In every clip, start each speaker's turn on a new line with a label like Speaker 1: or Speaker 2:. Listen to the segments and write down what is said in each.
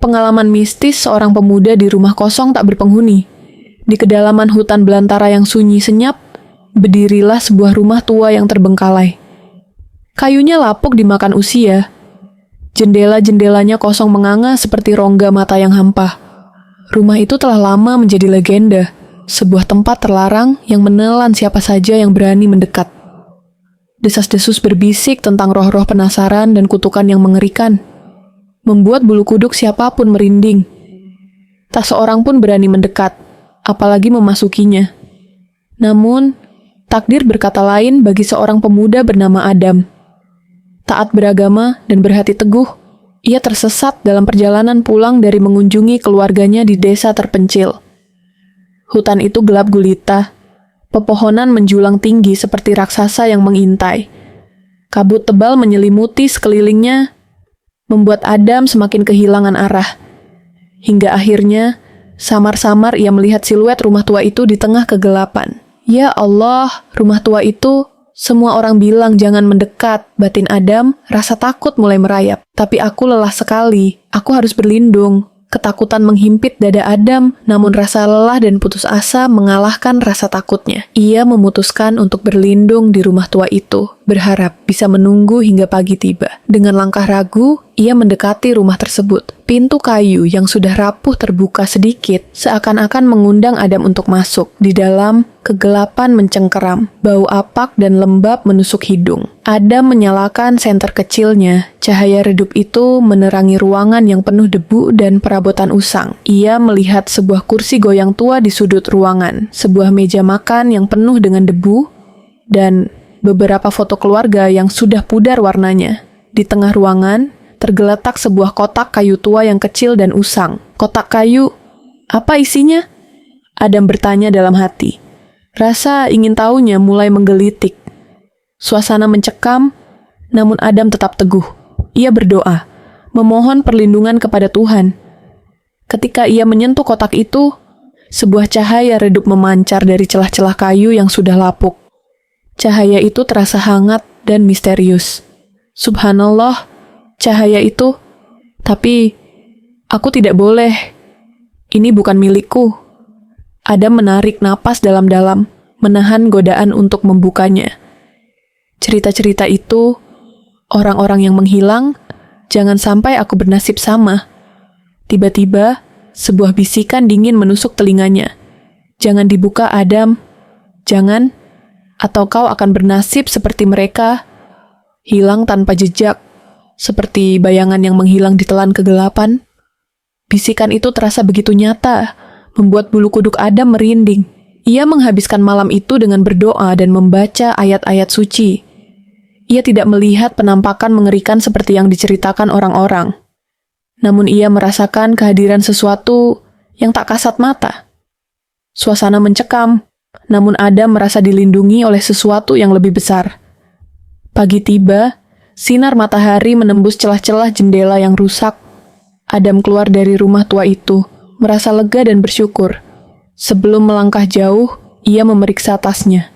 Speaker 1: Pengalaman mistis seorang pemuda di rumah kosong tak berpenghuni. Di kedalaman hutan belantara yang sunyi senyap, berdirilah sebuah rumah tua yang terbengkalai. Kayunya lapuk dimakan usia. Jendela-jendelanya kosong menganga seperti rongga mata yang hampa. Rumah itu telah lama menjadi legenda, sebuah tempat terlarang yang menelan siapa saja yang berani mendekat. Desas-desus berbisik tentang roh-roh penasaran dan kutukan yang mengerikan, membuat bulu kuduk siapapun merinding. Tak seorang pun berani mendekat, apalagi memasukinya. Namun, takdir berkata lain bagi seorang pemuda bernama Adam. Taat beragama dan berhati teguh, ia tersesat dalam perjalanan pulang dari mengunjungi keluarganya di desa terpencil. Hutan itu gelap gulita, pepohonan menjulang tinggi seperti raksasa yang mengintai. Kabut tebal menyelimuti sekelilingnya, membuat Adam semakin kehilangan arah. Hingga akhirnya, samar-samar ia melihat siluet rumah tua itu di tengah kegelapan. Ya Allah, rumah tua itu, semua orang bilang jangan mendekat. Batin Adam rasa takut mulai merayap. Tapi aku lelah sekali, aku harus berlindung. Ketakutan menghimpit dada Adam, namun rasa lelah dan putus asa mengalahkan rasa takutnya. Ia memutuskan untuk berlindung di rumah tua itu, berharap bisa menunggu hingga pagi tiba. Dengan langkah ragu, ia mendekati rumah tersebut. Pintu kayu yang sudah rapuh terbuka sedikit, seakan-akan mengundang Adam untuk masuk. Di dalam, kegelapan mencengkeram, bau apak dan lembab menusuk hidung. Adam menyalakan senter kecilnya. Cahaya redup itu menerangi ruangan yang penuh debu dan perabotan usang. Ia melihat sebuah kursi goyang tua di sudut ruangan, sebuah meja makan yang penuh dengan debu, dan beberapa foto keluarga yang sudah pudar warnanya. Di tengah ruangan, tergeletak sebuah kotak kayu tua yang kecil dan usang. Kotak kayu, apa isinya? Adam bertanya dalam hati. Rasa ingin tahunya mulai menggelitik. Suasana mencekam, namun Adam tetap teguh. Ia berdoa, memohon perlindungan kepada Tuhan. Ketika ia menyentuh kotak itu, sebuah cahaya redup memancar dari celah-celah kayu yang sudah lapuk. Cahaya itu terasa hangat dan misterius. Subhanallah, cahaya itu, tapi aku tidak boleh. Ini bukan milikku. Adam menarik napas dalam-dalam, menahan godaan untuk membukanya. Cerita-cerita itu, orang-orang yang menghilang, jangan sampai aku bernasib sama. Tiba-tiba, sebuah bisikan dingin menusuk telinganya. Jangan dibuka, Adam. Jangan, atau kau akan bernasib seperti mereka, hilang tanpa jejak, seperti bayangan yang menghilang ditelan kegelapan. Bisikan itu terasa begitu nyata, membuat bulu kuduk Adam merinding. Ia menghabiskan malam itu dengan berdoa dan membaca ayat-ayat suci. Ia tidak melihat penampakan mengerikan seperti yang diceritakan orang-orang. Namun ia merasakan kehadiran sesuatu yang tak kasat mata. Suasana mencekam, namun Adam merasa dilindungi oleh sesuatu yang lebih besar. Pagi tiba, sinar matahari menembus celah-celah jendela yang rusak. Adam keluar dari rumah tua itu, merasa lega dan bersyukur. Sebelum melangkah jauh, ia memeriksa tasnya.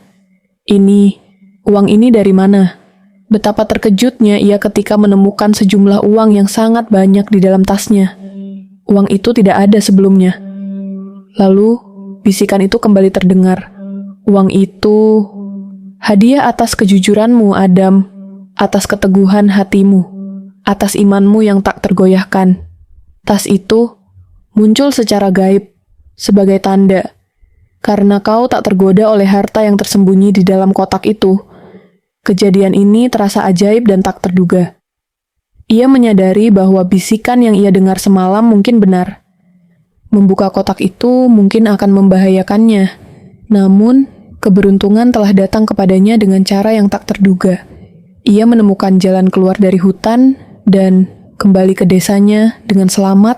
Speaker 1: Uang ini dari mana? Betapa terkejutnya ia ketika menemukan sejumlah uang yang sangat banyak di dalam tasnya. Uang itu tidak ada sebelumnya. Lalu, bisikan itu kembali terdengar. Uang itu hadiah atas kejujuranmu, Adam, atas keteguhan hatimu, atas imanmu yang tak tergoyahkan. Tas itu muncul secara gaib, sebagai tanda. Karena kau tak tergoda oleh harta yang tersembunyi di dalam kotak itu. Kejadian ini terasa ajaib dan tak terduga. Ia menyadari bahwa bisikan yang ia dengar semalam mungkin benar. Membuka kotak itu mungkin akan membahayakannya. Namun, keberuntungan telah datang kepadanya dengan cara yang tak terduga. Ia menemukan jalan keluar dari hutan dan kembali ke desanya dengan selamat,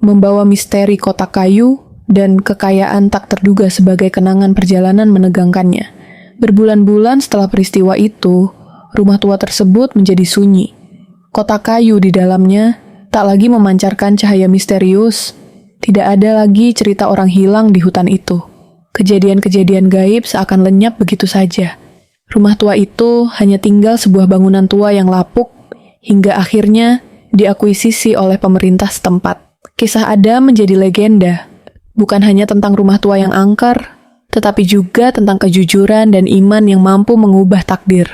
Speaker 1: membawa misteri kotak kayu dan kekayaan tak terduga sebagai kenangan perjalanan menegangkannya. Berbulan-bulan setelah peristiwa itu, rumah tua tersebut menjadi sunyi. Kotak kayu di dalamnya tak lagi memancarkan cahaya misterius. Tidak ada lagi cerita orang hilang di hutan itu. Kejadian-kejadian gaib seakan lenyap begitu saja. Rumah tua itu hanya tinggal sebuah bangunan tua yang lapuk, hingga akhirnya diakuisisi oleh pemerintah setempat. Kisah Adam menjadi legenda, bukan hanya tentang rumah tua yang angker, tetapi juga tentang kejujuran dan iman yang mampu mengubah takdir.